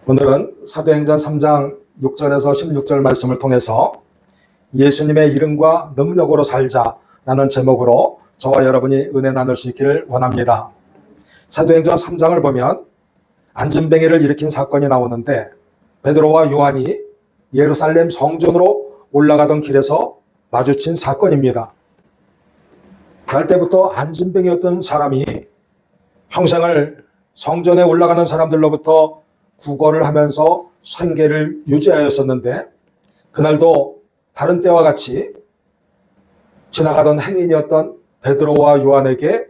오늘은 사도행전 3장 6절에서 16절 말씀을 통해서 예수님의 이름과 능력으로 살자라는 제목으로 저와 여러분이 은혜 나눌 수 있기를 원합니다. 사도행전 3장을 보면 안진뱅이를 일으킨 사건이 나오는데 베드로와 요한이 예루살렘 성전으로 올라가던 길에서 마주친 사건입니다. 갈 때부터 안진뱅이였던 사람이 평생을 성전에 올라가는 사람들로부터 구걸을 하면서 생계를 유지하였었는데 그날도 다른 때와 같이 지나가던 행인이었던 베드로와 요한에게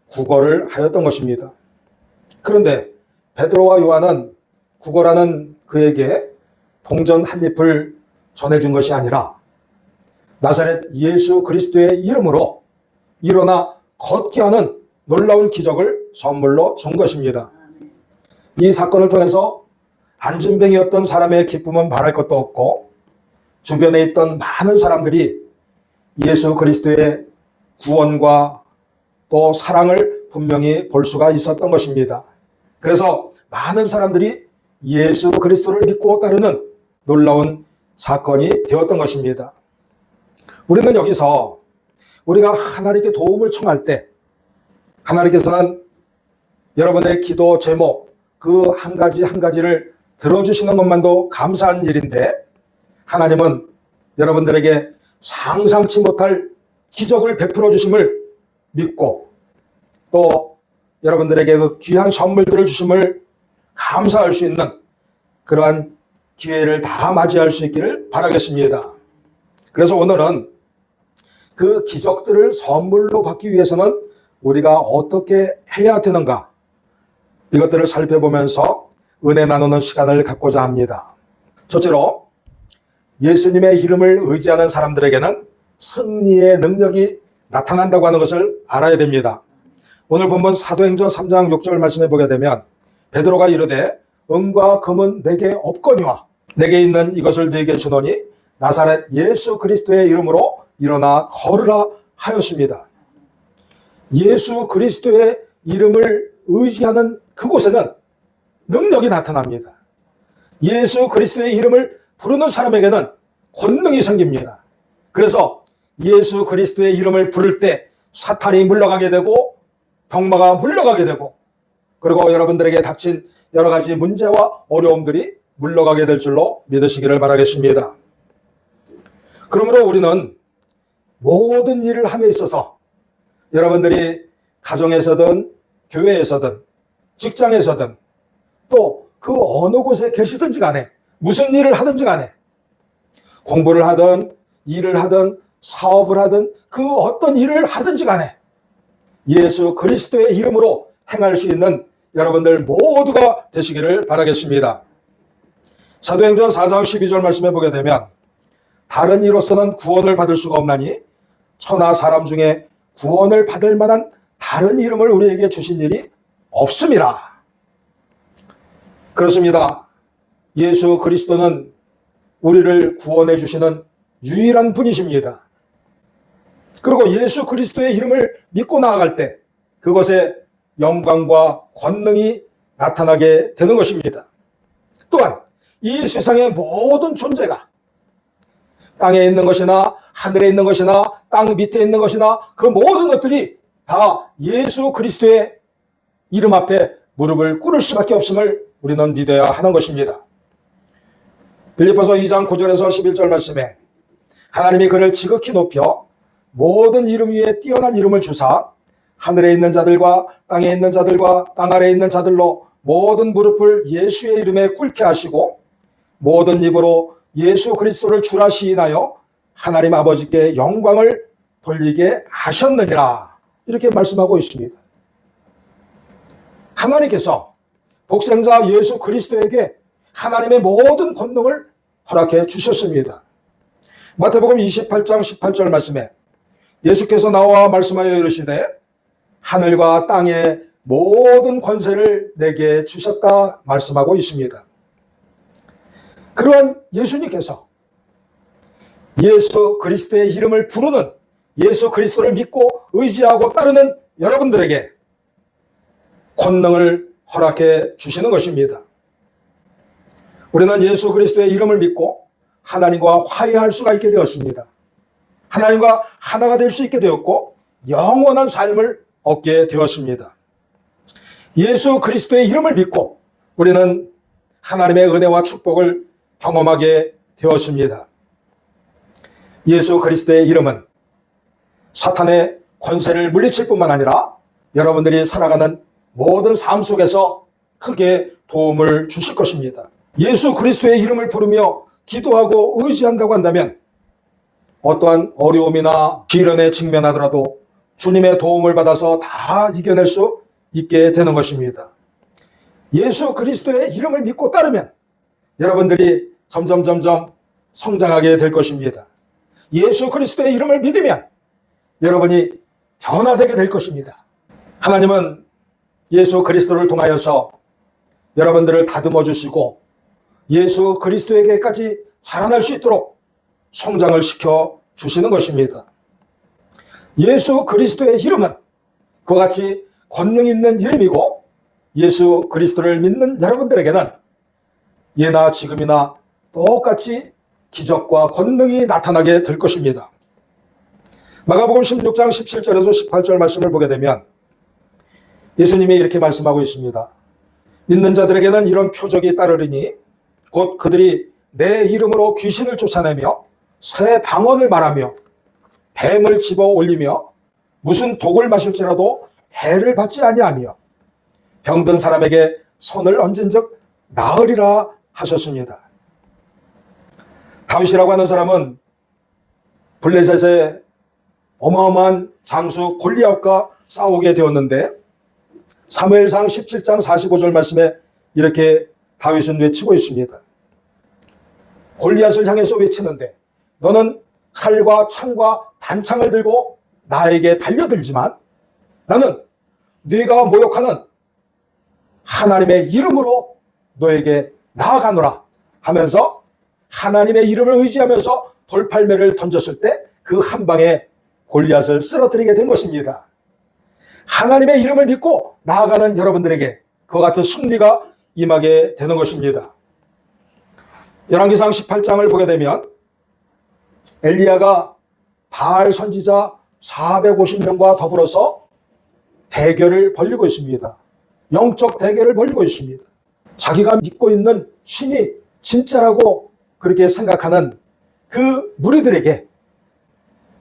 구걸을 하였던 것입니다. 그런데 베드로와 요한은 구걸하는 그에게 동전 한 잎을 전해준 것이 아니라 나사렛 예수 그리스도의 이름으로 일어나 걷게 하는 놀라운 기적을 선물로 준 것입니다. 이 사건을 통해서 안진뱅이였던 사람의 기쁨은 말할 것도 없고 주변에 있던 많은 사람들이 예수 그리스도의 구원과 또 사랑을 분명히 볼 수가 있었던 것입니다. 그래서 많은 사람들이 예수 그리스도를 믿고 따르는 놀라운 사건이 되었던 것입니다. 우리는 여기서 우리가 하나님께 도움을 청할 때 하나님께서는 여러분의 기도 제목 그 한 가지 한 가지를 들어주시는 것만도 감사한 일인데 하나님은 여러분들에게 상상치 못할 기적을 베풀어 주심을 믿고 또 여러분들에게 그 귀한 선물들을 주심을 감사할 수 있는 그러한 기회를 다 맞이할 수 있기를 바라겠습니다. 그래서 오늘은 그 기적들을 선물로 받기 위해서는 우리가 어떻게 해야 되는가 이것들을 살펴보면서 은혜 나누는 시간을 갖고자 합니다. 첫째로 예수님의 이름을 의지하는 사람들에게는 승리의 능력이 나타난다고 하는 것을 알아야 됩니다. 오늘 본문 사도행전 3장 6절 말씀해 보게 되면 베드로가 이르되 은과 금은 내게 없거니와 내게 있는 이것을 네게 주노니 나사렛 예수 그리스도의 이름으로 일어나 걸으라 하였습니다. 예수 그리스도의 이름을 의지하는 그곳에는 능력이 나타납니다. 예수 그리스도의 이름을 부르는 사람에게는 권능이 생깁니다. 그래서 예수 그리스도의 이름을 부를 때 사탄이 물러가게 되고 병마가 물러가게 되고 그리고 여러분들에게 닥친 여러 가지 문제와 어려움들이 물러가게 될 줄로 믿으시기를 바라겠습니다. 그러므로 우리는 모든 일을 함에 있어서 여러분들이 가정에서든 교회에서든 직장에서든 또 그 어느 곳에 계시든지 간에 무슨 일을 하든지 간에 공부를 하든 일을 하든 사업을 하든 그 어떤 일을 하든지 간에 예수 그리스도의 이름으로 행할 수 있는 여러분들 모두가 되시기를 바라겠습니다. 사도행전 4장 12절 말씀해 보게 되면 다른 이로서는 구원을 받을 수가 없나니 천하 사람 중에 구원을 받을 만한 다른 이름을 우리에게 주신 일이 없음이라. 그렇습니다. 예수 그리스도는 우리를 구원해 주시는 유일한 분이십니다. 그리고 예수 그리스도의 이름을 믿고 나아갈 때 그것에 영광과 권능이 나타나게 되는 것입니다. 또한 이 세상의 모든 존재가 땅에 있는 것이나 하늘에 있는 것이나 땅 밑에 있는 것이나 그 모든 것들이 다 예수 그리스도의 이름 앞에 무릎을 꿇을 수밖에 없음을 우리는 믿어야 하는 것입니다. 빌립보서 2장 9절에서 11절 말씀에 하나님이 그를 지극히 높여 모든 이름 위에 뛰어난 이름을 주사 하늘에 있는 자들과 땅에 있는 자들과 땅 아래에 있는 자들로 모든 무릎을 예수의 이름에 꿇게 하시고 모든 입으로 예수 그리스도를 주라 시인하여 하나님 아버지께 영광을 돌리게 하셨느니라. 이렇게 말씀하고 있습니다. 하나님께서 독생자 예수 그리스도에게 하나님의 모든 권능을 허락해 주셨습니다. 마태복음 28장 18절 말씀에 예수께서 나와 말씀하여 이르시되 하늘과 땅의 모든 권세를 내게 주셨다 말씀하고 있습니다. 그러한 예수님께서 예수 그리스도의 이름을 부르는 예수 그리스도를 믿고 의지하고 따르는 여러분들에게 권능을 허락해 주시는 것입니다. 우리는 예수 그리스도의 이름을 믿고 하나님과 화해할 수가 있게 되었습니다. 하나님과 하나가 될 수 있게 되었고 영원한 삶을 얻게 되었습니다. 예수 그리스도의 이름을 믿고 우리는 하나님의 은혜와 축복을 경험하게 되었습니다. 예수 그리스도의 이름은 사탄의 권세를 물리칠 뿐만 아니라 여러분들이 살아가는 모든 삶 속에서 크게 도움을 주실 것입니다. 예수 그리스도의 이름을 부르며 기도하고 의지한다고 한다면 어떠한 어려움이나 시련에 직면하더라도 주님의 도움을 받아서 다 이겨낼 수 있게 되는 것입니다. 예수 그리스도의 이름을 믿고 따르면 여러분들이 점점 성장하게 될 것입니다. 예수 그리스도의 이름을 믿으면 여러분이 변화되게 될 것입니다. 하나님은 예수 그리스도를 통하여서 여러분들을 다듬어 주시고 예수 그리스도에게까지 자라날 수 있도록 성장을 시켜 주시는 것입니다. 예수 그리스도의 이름은 그와 같이 권능 있는 이름이고 예수 그리스도를 믿는 여러분들에게는 예나 지금이나 똑같이 기적과 권능이 나타나게 될 것입니다. 마가복음 16장 17절에서 18절 말씀을 보게 되면 예수님이 이렇게 말씀하고 있습니다. 믿는 자들에게는 이런 표적이 따르리니 곧 그들이 내 이름으로 귀신을 쫓아내며 새 방언을 말하며 뱀을 집어 올리며 무슨 독을 마실지라도 해를 받지 아니하며 병든 사람에게 손을 얹은즉 나으리라 하셨습니다. 다윗이라고 하는 사람은 블레셋의 어마어마한 장수 골리앗과 싸우게 되었는데 사무엘상 17장 45절 말씀에 이렇게 다윗은 외치고 있습니다. 골리앗을 향해서 외치는데 너는 칼과 창과 단창을 들고 나에게 달려들지만 나는 네가 모욕하는 하나님의 이름으로 너에게 나아가노라 하면서 하나님의 이름을 의지하면서 돌팔매를 던졌을 때 그 한 방에 골리앗을 쓰러뜨리게 된 것입니다. 하나님의 이름을 믿고 나아가는 여러분들에게 그와 같은 승리가 임하게 되는 것입니다. 열왕기상 18장을 보게 되면 엘리야가 바알 선지자 450명과 더불어서 대결을 벌이고 있습니다. 영적 대결을 벌이고 있습니다. 자기가 믿고 있는 신이 진짜라고 그렇게 생각하는 그 무리들에게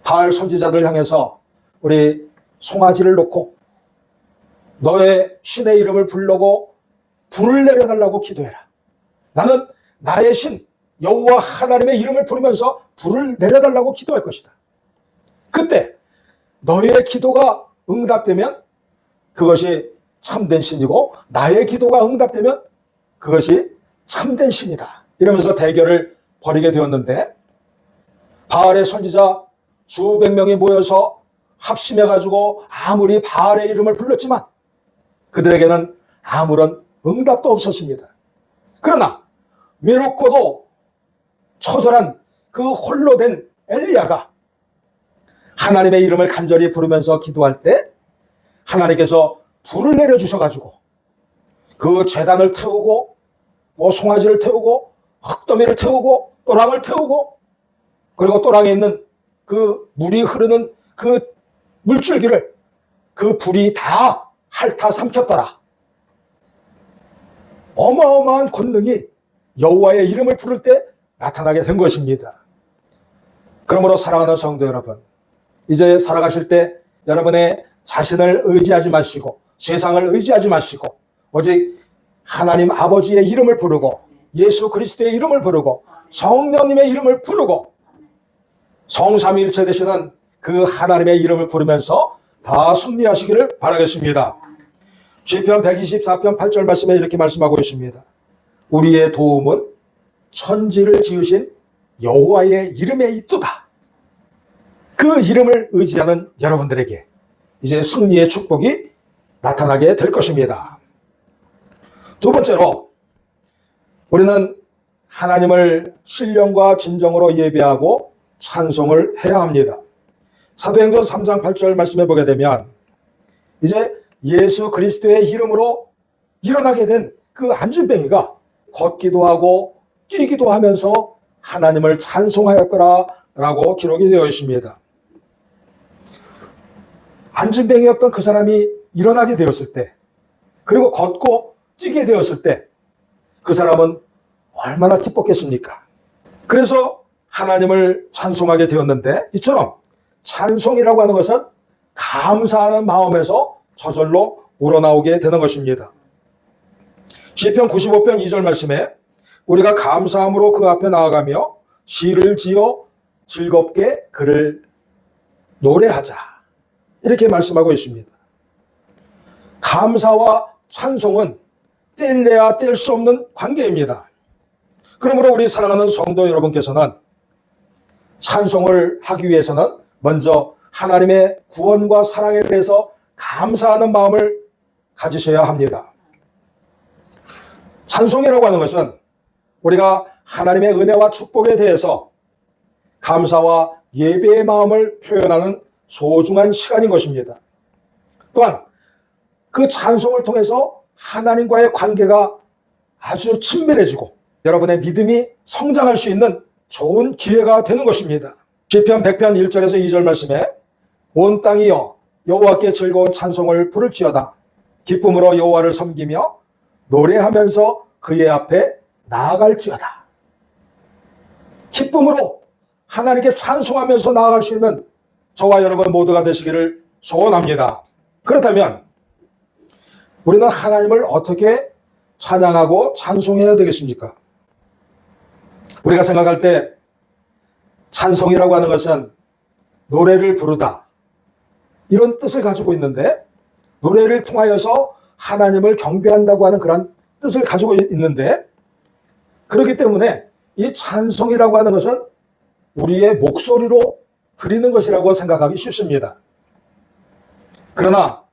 바알 선지자들 향해서 우리 송아지를 놓고 너의 신의 이름을 부르고 불을 내려달라고 기도해라. 나는 나의 신 여호와 하나님의 이름을 부르면서 불을 내려달라고 기도할 것이다. 그때 너의 기도가 응답되면 그것이 참된 신이고 나의 기도가 응답되면 그것이 참된 신이다. 이러면서 대결을 벌이게 되었는데 바알의 선지자 수백 명이 모여서 합심해가지고 아무리 바알의 이름을 불렀지만 그들에게는 아무런 응답도 없었습니다. 그러나 외롭고도 처절한 그 홀로 된 엘리야가 하나님의 이름을 간절히 부르면서 기도할 때 하나님께서 불을 내려주셔가지고 그 제단을 태우고 송아지를 태우고 흙더미를 태우고 또랑을 태우고 그리고 또랑에 있는 그 물이 흐르는 그 물줄기를 그 불이 다 핥아 삼켰더라. 어마어마한 권능이 여호와의 이름을 부를 때 나타나게 된 것입니다. 그러므로 사랑하는 성도 여러분, 이제 살아가실 때 여러분의 자신을 의지하지 마시고 세상을 의지하지 마시고 오직 하나님 아버지의 이름을 부르고 예수 그리스도의 이름을 부르고 성령님의 이름을 부르고 성삼위일체 되시는 그 하나님의 이름을 부르면서 다 승리하시기를 바라겠습니다. 시편 124편 8절 말씀에 이렇게 말씀하고 있습니다. 우리의 도움은 천지를 지으신 여호와의 이름에 있도다. 그 이름을 의지하는 여러분들에게 이제 승리의 축복이 나타나게 될 것입니다. 두 번째로 우리는 하나님을 신령과 진정으로 예배하고 찬송을 해야 합니다. 사도행전 3장 8절 말씀해 보게 되면 이제 예수 그리스도의 이름으로 일어나게 된 그 안진뱅이가 걷기도 하고 뛰기도 하면서 하나님을 찬송하였더라라고 기록이 되어 있습니다. 안진뱅이였던 그 사람이 일어나게 되었을 때, 그리고 걷고 뛰게 되었을 때 그 사람은 얼마나 기뻤겠습니까? 그래서 하나님을 찬송하게 되었는데, 이처럼 찬송이라고 하는 것은 감사하는 마음에서 저절로 우러나오게 되는 것입니다. 시편 95편 2절 말씀에 우리가 감사함으로 그 앞에 나아가며 시를 지어 즐겁게 그를 노래하자, 이렇게 말씀하고 있습니다. 감사와 찬송은 뗄래야 뗄 수 없는 관계입니다. 그러므로 우리 사랑하는 성도 여러분께서는 찬송을 하기 위해서는 먼저 하나님의 구원과 사랑에 대해서 감사하는 마음을 가지셔야 합니다. 찬송이라고 하는 것은 우리가 하나님의 은혜와 축복에 대해서 감사와 예배의 마음을 표현하는 소중한 시간인 것입니다. 또한 그 찬송을 통해서 하나님과의 관계가 아주 친밀해지고 여러분의 믿음이 성장할 수 있는 좋은 기회가 되는 것입니다. 시편 100편 1절에서 2절 말씀에 온 땅이여 여호와께 즐거운 찬송을 부를지어다. 기쁨으로 여호와를 섬기며 노래하면서 그의 앞에 나아갈지어다. 기쁨으로 하나님께 찬송하면서 나아갈 수 있는 저와 여러분 모두가 되시기를 소원합니다. 그렇다면 우리는 하나님을 어떻게 찬양하고 찬송해야 되겠습니까? 우리가 생각할 때 찬송이라고 하는 것은 노래를 부르다, 이런 뜻을 가지고 있는데, 노래를 통하여서 하나님을 경배한다고 하는 그런 뜻을 가지고 있는데, 그렇기 때문에 이 찬송이라고 하는 것은 우리의 목소리로 드리는 것이라고 생각하기 쉽습니다. 그러나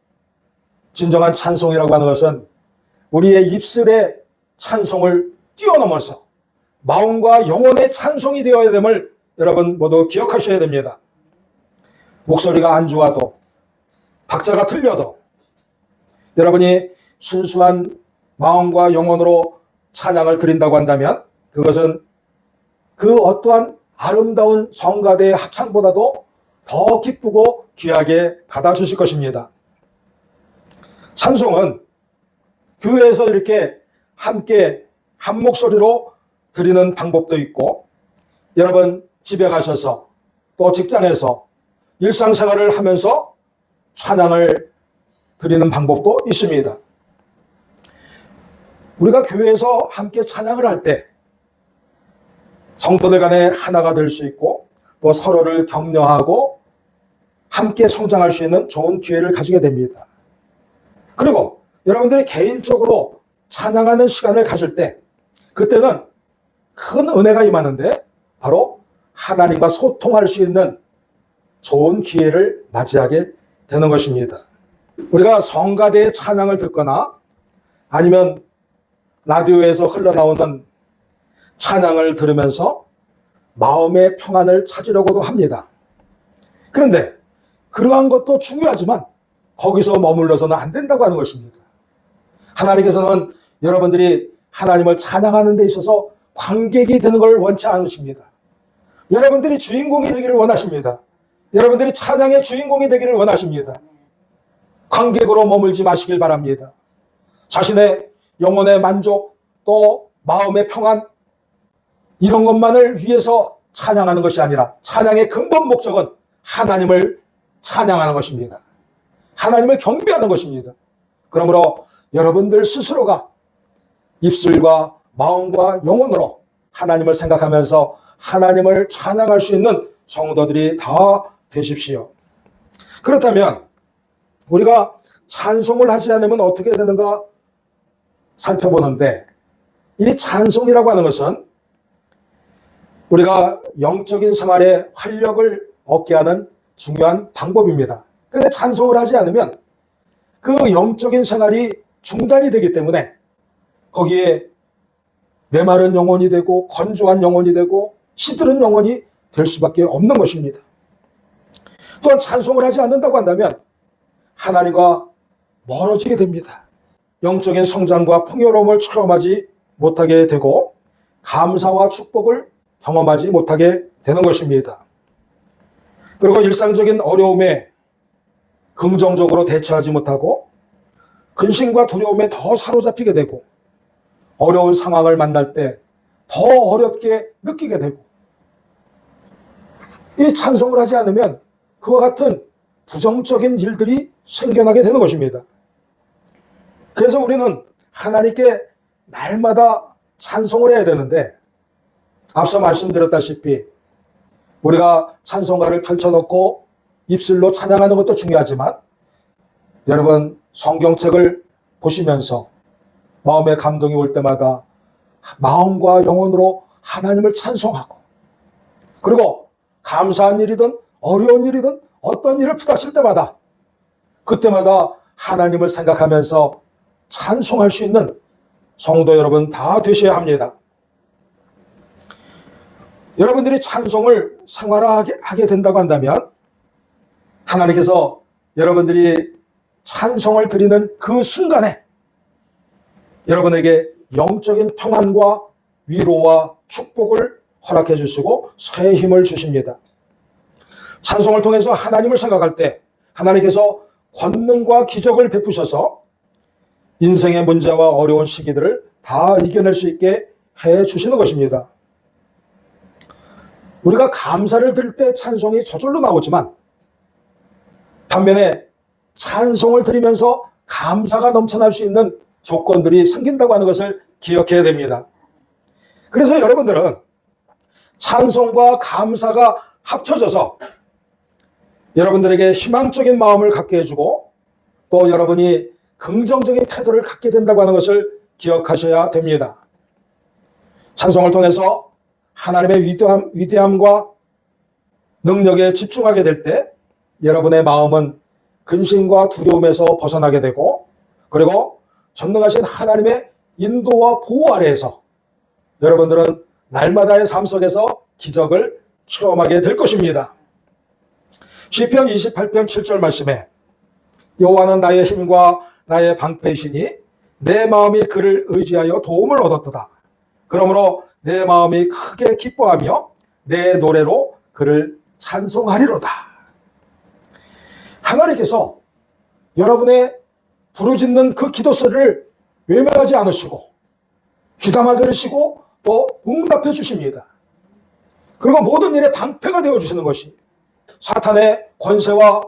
진정한 찬송이라고 하는 것은 우리의 입술의 찬송을 뛰어넘어서 마음과 영혼의 찬송이 되어야 됨을 여러분 모두 기억하셔야 됩니다. 목소리가 안 좋아도, 박자가 틀려도 여러분이 순수한 마음과 영혼으로 찬양을 드린다고 한다면 그것은 그 어떠한 아름다운 성가대의 합창보다도 더 기쁘고 귀하게 받아주실 것입니다. 찬송은 교회에서 이렇게 함께 한 목소리로 드리는 방법도 있고, 여러분 집에 가셔서 또 직장에서 일상생활을 하면서 찬양을 드리는 방법도 있습니다. 우리가 교회에서 함께 찬양을 할 때 성도들 간에 하나가 될 수 있고, 또 서로를 격려하고 함께 성장할 수 있는 좋은 기회를 가지게 됩니다. 그리고 여러분들이 개인적으로 찬양하는 시간을 가질 때, 그때는 큰 은혜가 임하는데 바로 하나님과 소통할 수 있는 좋은 기회를 맞이하게 되는 것입니다. 우리가 성가대의 찬양을 듣거나 아니면 라디오에서 흘러나오는 찬양을 들으면서 마음의 평안을 찾으려고도 합니다. 그런데 그러한 것도 중요하지만 거기서 머물러서는 안 된다고 하는 것입니다. 하나님께서는 여러분들이 하나님을 찬양하는 데 있어서 관객이 되는 걸 원치 않으십니다. 여러분들이 주인공이 되기를 원하십니다. 여러분들이 찬양의 주인공이 되기를 원하십니다. 관객으로 머물지 마시길 바랍니다. 자신의 영혼의 만족, 또 마음의 평안, 이런 것만을 위해서 찬양하는 것이 아니라 찬양의 근본 목적은 하나님을 찬양하는 것입니다. 하나님을 경배하는 것입니다. 그러므로 여러분들 스스로가 입술과 마음과 영혼으로 하나님을 생각하면서 하나님을 찬양할 수 있는 성도들이 다 되십시오. 그렇다면 우리가 찬송을 하지 않으면 어떻게 되는가 살펴보는데, 이 찬송이라고 하는 것은 우리가 영적인 생활에 활력을 얻게 하는 중요한 방법입니다. 그런데 찬송을 하지 않으면 그 영적인 생활이 중단이 되기 때문에 거기에 메마른 영혼이 되고 건조한 영혼이 되고 시들은 영혼이 될 수밖에 없는 것입니다. 또한 찬송을 하지 않는다고 한다면 하나님과 멀어지게 됩니다. 영적인 성장과 풍요로움을 체험하지 못하게 되고 감사와 축복을 경험하지 못하게 되는 것입니다. 그리고 일상적인 어려움에 긍정적으로 대처하지 못하고 근심과 두려움에 더 사로잡히게 되고 어려운 상황을 만날 때 더 어렵게 느끼게 되고 이 찬송을 하지 않으면 그와 같은 부정적인 일들이 생겨나게 되는 것입니다. 그래서 우리는 하나님께 날마다 찬송을 해야 되는데 앞서 말씀드렸다시피 우리가 찬송가를 펼쳐놓고 입술로 찬양하는 것도 중요하지만 여러분 성경책을 보시면서 마음에 감동이 올 때마다 마음과 영혼으로 하나님을 찬송하고 그리고 감사한 일이든 어려운 일이든 어떤 일을 부닥칠 때마다 그때마다 하나님을 생각하면서 찬송할 수 있는 성도 여러분 다 되셔야 합니다. 여러분들이 찬송을 생활화하게 된다고 한다면 하나님께서 여러분들이 찬송을 드리는 그 순간에 여러분에게 영적인 평안과 위로와 축복을 허락해 주시고 새 힘을 주십니다. 찬송을 통해서 하나님을 생각할 때 하나님께서 권능과 기적을 베푸셔서 인생의 문제와 어려운 시기들을 다 이겨낼 수 있게 해 주시는 것입니다. 우리가 감사를 드릴 때 찬송이 저절로 나오지만 반면에 찬송을 드리면서 감사가 넘쳐날 수 있는 조건들이 생긴다고 하는 것을 기억해야 됩니다. 그래서 여러분들은 찬송과 감사가 합쳐져서 여러분들에게 희망적인 마음을 갖게 해주고 또 여러분이 긍정적인 태도를 갖게 된다고 하는 것을 기억하셔야 됩니다. 찬송을 통해서 하나님의 위대함과 능력에 집중하게 될 때 여러분의 마음은 근심과 두려움에서 벗어나게 되고 그리고 전능하신 하나님의 인도와 보호 아래에서 여러분들은 날마다의 삶 속에서 기적을 체험하게 될 것입니다. 시편 28편 7절 말씀에 여호와는 나의 힘과 나의 방패이시니 내 마음이 그를 의지하여 도움을 얻었도다. 그러므로 내 마음이 크게 기뻐하며 내 노래로 그를 찬송하리로다. 하나님께서 여러분의 부르짖는 그 기도 소리를 외면하지 않으시고 귀담아 들으시고 또 응답해 주십니다. 그리고 모든 일에 방패가 되어주시는 것이 사탄의 권세와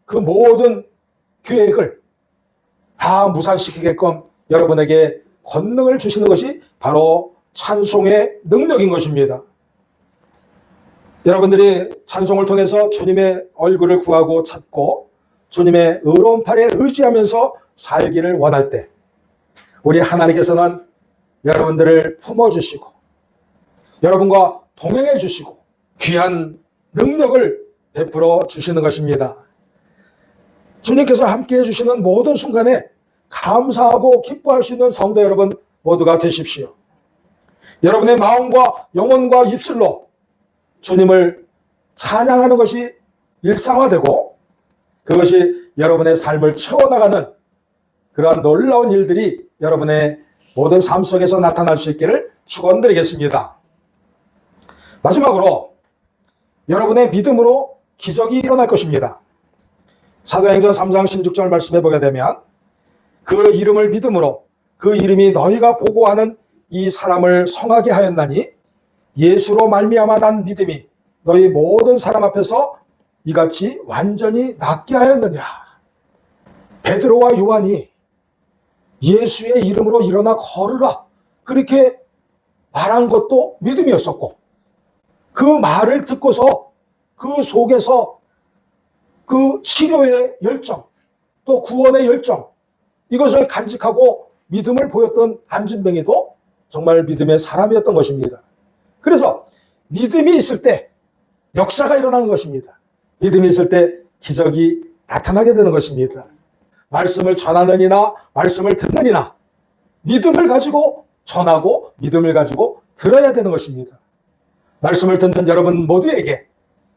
그 모든 계획을 다 무산시키게끔 여러분에게 권능을 주시는 것이 바로 찬송의 능력인 것입니다. 여러분들이 찬송을 통해서 주님의 얼굴을 구하고 찾고 주님의 의로운 팔에 의지하면서 살기를 원할 때 우리 하나님께서는 여러분들을 품어주시고 여러분과 동행해 주시고 귀한 능력을 베풀어 주시는 것입니다. 주님께서 함께해 주시는 모든 순간에 감사하고 기뻐할 수 있는 성도 여러분 모두가 되십시오. 여러분의 마음과 영혼과 입술로 주님을 찬양하는 것이 일상화되고 그것이 여러분의 삶을 채워나가는 그러한 놀라운 일들이 여러분의 모든 삶 속에서 나타날 수 있기를 축원드리겠습니다. 마지막으로 여러분의 믿음으로 기적이 일어날 것입니다. 사도행전 3장 16절 말씀해 보게 되면 그 이름을 믿음으로 그 이름이 너희가 보고하는 이 사람을 성하게 하였나니 예수로 말미암아 난 믿음이 너희 모든 사람 앞에서 이같이 완전히 낫게 하였느니라. 베드로와 요한이 예수의 이름으로 일어나 걸으라 그렇게 말한 것도 믿음이었었고 그 말을 듣고서 그 속에서 그 치료의 열정 또 구원의 열정 이것을 간직하고 믿음을 보였던 안진뱅이도 정말 믿음의 사람이었던 것입니다. 그래서 믿음이 있을 때 역사가 일어나는 것입니다. 믿음이 있을 때 기적이 나타나게 되는 것입니다. 말씀을 전하는 이나 말씀을 듣는 이나 믿음을 가지고 전하고 믿음을 가지고 들어야 되는 것입니다. 말씀을 듣는 여러분 모두에게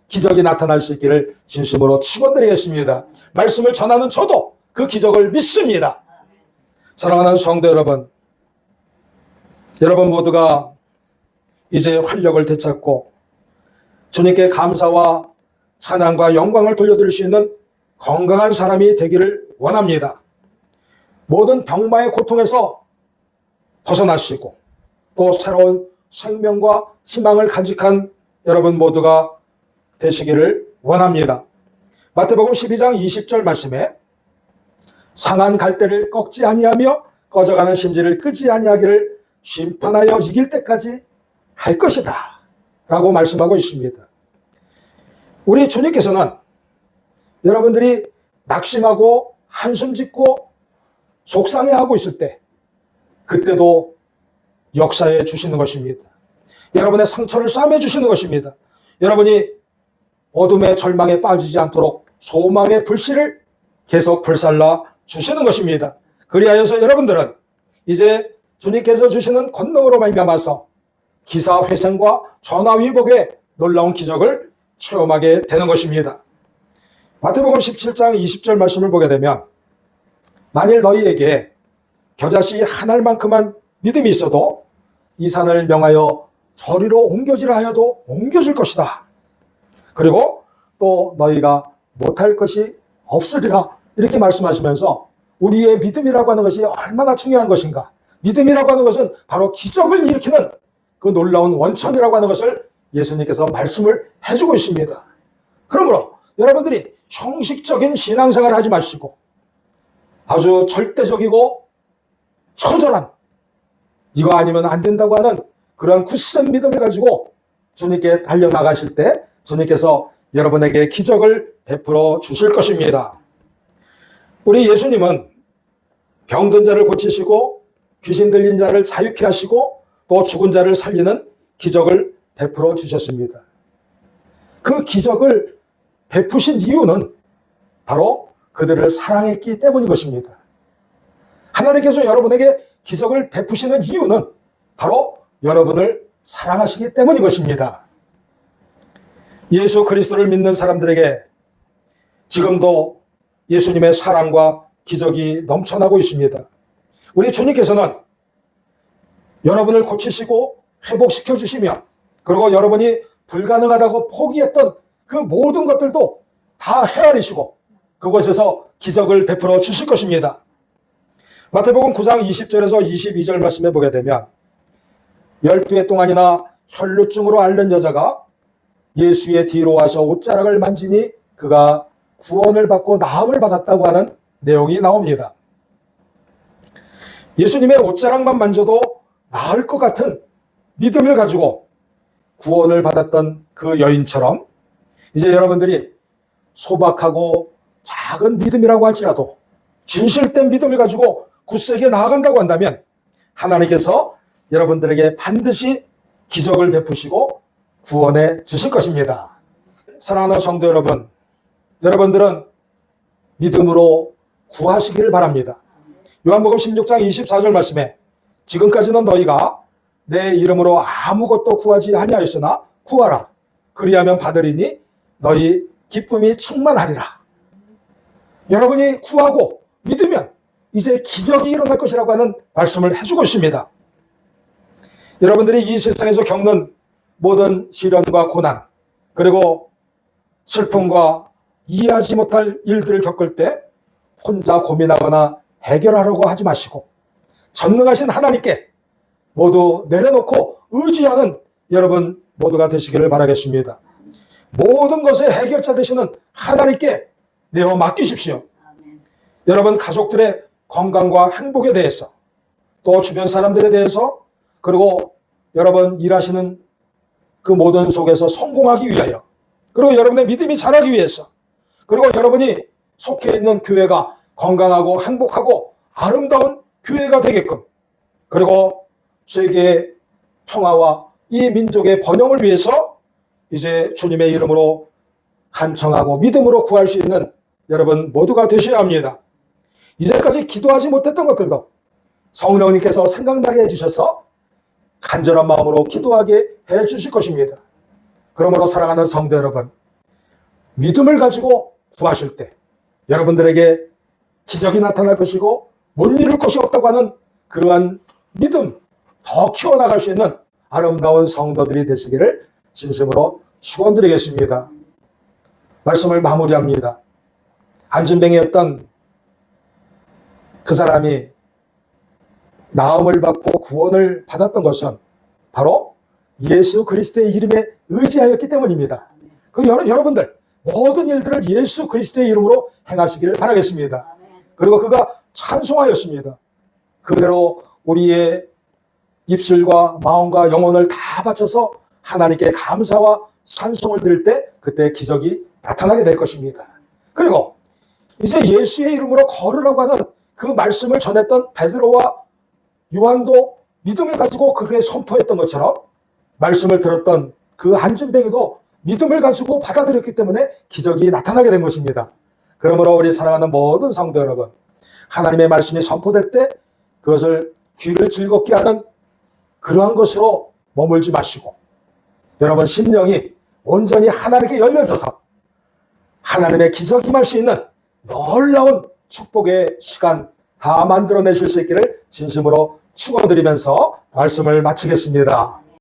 기적이 나타날 수 있기를 진심으로 축원드리겠습니다. 말씀을 전하는 저도 그 기적을 믿습니다. 사랑하는 성도 여러분, 여러분 모두가 이제 활력을 되찾고 주님께 감사와 찬양과 영광을 돌려드릴 수 있는 건강한 사람이 되기를 원합니다. 모든 병마의 고통에서 벗어나시고 또 새로운 생명과 희망을 간직한 여러분 모두가 되시기를 원합니다. 마태복음 12장 20절 말씀에 상한 갈대를 꺾지 아니하며 꺼져가는 심지를 끄지 아니하기를 심판하여 이길 때까지 할 것이다 라고 말씀하고 있습니다. 우리 주님께서는 여러분들이 낙심하고 한숨 짓고 속상해하고 있을 때 그때도 역사해 주시는 것입니다. 여러분의 상처를 싸매 주시는 것입니다. 여러분이 어둠의 절망에 빠지지 않도록 소망의 불씨를 계속 불살라 주시는 것입니다. 그리하여서 여러분들은 이제 주님께서 주시는 권능으로 말미암아서 기사회생과 전화위복의 놀라운 기적을 체험하게 되는 것입니다. 마태복음 17장 20절 말씀을 보게 되면 만일 너희에게 겨자씨 한 알만큼만 믿음이 있어도 이 산을 명하여 저리로 옮겨지라 하여도 옮겨질 것이다. 그리고 또 너희가 못할 것이 없으리라 이렇게 말씀하시면서 우리의 믿음이라고 하는 것이 얼마나 중요한 것인가. 믿음이라고 하는 것은 바로 기적을 일으키는 그 놀라운 원천이라고 하는 것을 예수님께서 말씀을 해주고 있습니다. 그러므로 여러분들이 형식적인 신앙생활을 하지 마시고 아주 절대적이고 처절한 이거 아니면 안 된다고 하는 그런 굳센 믿음을 가지고 주님께 달려나가실 때 주님께서 여러분에게 기적을 베풀어 주실 것입니다. 우리 예수님은 병든 자를 고치시고 귀신 들린 자를 자유케 하시고 또 죽은 자를 살리는 기적을 베풀어 주셨습니다. 그 기적을 베푸신 이유는 바로 그들을 사랑했기 때문인 것입니다. 하나님께서 여러분에게 기적을 베푸시는 이유는 바로 여러분을 사랑하시기 때문인 것입니다. 예수 그리스도를 믿는 사람들에게 지금도 예수님의 사랑과 기적이 넘쳐나고 있습니다. 우리 주님께서는 여러분을 고치시고 회복시켜 주시며 그리고 여러분이 불가능하다고 포기했던 그 모든 것들도 다 헤아리시고 그곳에서 기적을 베풀어 주실 것입니다. 마태복음 9장 20절에서 22절 말씀에 보게 되면 12해 동안이나 혈루증으로 앓는 여자가 예수의 뒤로 와서 옷자락을 만지니 그가 구원을 받고 나음을 받았다고 하는 내용이 나옵니다. 예수님의 옷자락만 만져도 나을 것 같은 믿음을 가지고 구원을 받았던 그 여인처럼 이제 여러분들이 소박하고 작은 믿음이라고 할지라도 진실된 믿음을 가지고 굳세게 나아간다고 한다면 하나님께서 여러분들에게 반드시 기적을 베푸시고 구원해 주실 것입니다. 사랑하는 성도 여러분, 여러분들은 믿음으로 구하시기를 바랍니다. 요한복음 16장 24절 말씀에 지금까지는 너희가 내 이름으로 아무것도 구하지 아니하였으나 구하라. 그리하면 받으리니 너희 기쁨이 충만하리라. 여러분이 구하고 믿으면 이제 기적이 일어날 것이라고 하는 말씀을 해주고 있습니다. 여러분들이 이 세상에서 겪는 모든 시련과 고난 그리고 슬픔과 이해하지 못할 일들을 겪을 때 혼자 고민하거나 해결하려고 하지 마시고 전능하신 하나님께 모두 내려놓고 의지하는 여러분 모두가 되시기를 바라겠습니다. 모든 것의 해결자 되시는 하나님께 내어 맡기십시오. 여러분 가족들의 건강과 행복에 대해서 또 주변 사람들에 대해서 그리고 여러분 일하시는 그 모든 속에서 성공하기 위하여 그리고 여러분의 믿음이 자라기 위해서 그리고 여러분이 속해 있는 교회가 건강하고 행복하고 아름다운 교회가 되게끔 그리고 세계의 평화와 이 민족의 번영을 위해서 이제 주님의 이름으로 간청하고 믿음으로 구할 수 있는 여러분 모두가 되셔야 합니다. 이제까지 기도하지 못했던 것들도 성령님께서 생각나게 해주셔서 간절한 마음으로 기도하게 해주실 것입니다. 그러므로 사랑하는 성도 여러분, 믿음을 가지고 구하실 때 여러분들에게 기적이 나타날 것이고 못 이룰 것이 없다고 하는 그러한 믿음 더 키워나갈 수 있는 아름다운 성도들이 되시기를 진심으로 축원드리겠습니다. 말씀을 마무리합니다. 안진뱅이였던 그 사람이 나음을 받고 구원을 받았던 것은 바로 예수 그리스도의 이름에 의지하였기 때문입니다. 여러분들 모든 일들을 예수 그리스도의 이름으로 행하시기를 바라겠습니다. 그리고 그가 찬송하였습니다. 그대로 우리의 입술과 마음과 영혼을 다 바쳐서 하나님께 감사와 찬송을 드릴 때 그때 기적이 나타나게 될 것입니다. 그리고 이제 예수의 이름으로 걸으라고 하는 그 말씀을 전했던 베드로와 요한도 믿음을 가지고 그렇게 선포했던 것처럼 말씀을 들었던 그 안진뱅이도 믿음을 가지고 받아들였기 때문에 기적이 나타나게 된 것입니다. 그러므로 우리 사랑하는 모든 성도 여러분, 하나님의 말씀이 선포될 때 그것을 귀를 즐겁게 하는 그러한 것으로 머물지 마시고 여러분 심령이 온전히 하나님께 열려져서 하나님의 기적 임할 수 있는 놀라운 축복의 시간 다 만들어내실 수 있기를 진심으로 축원드리면서 말씀을 마치겠습니다.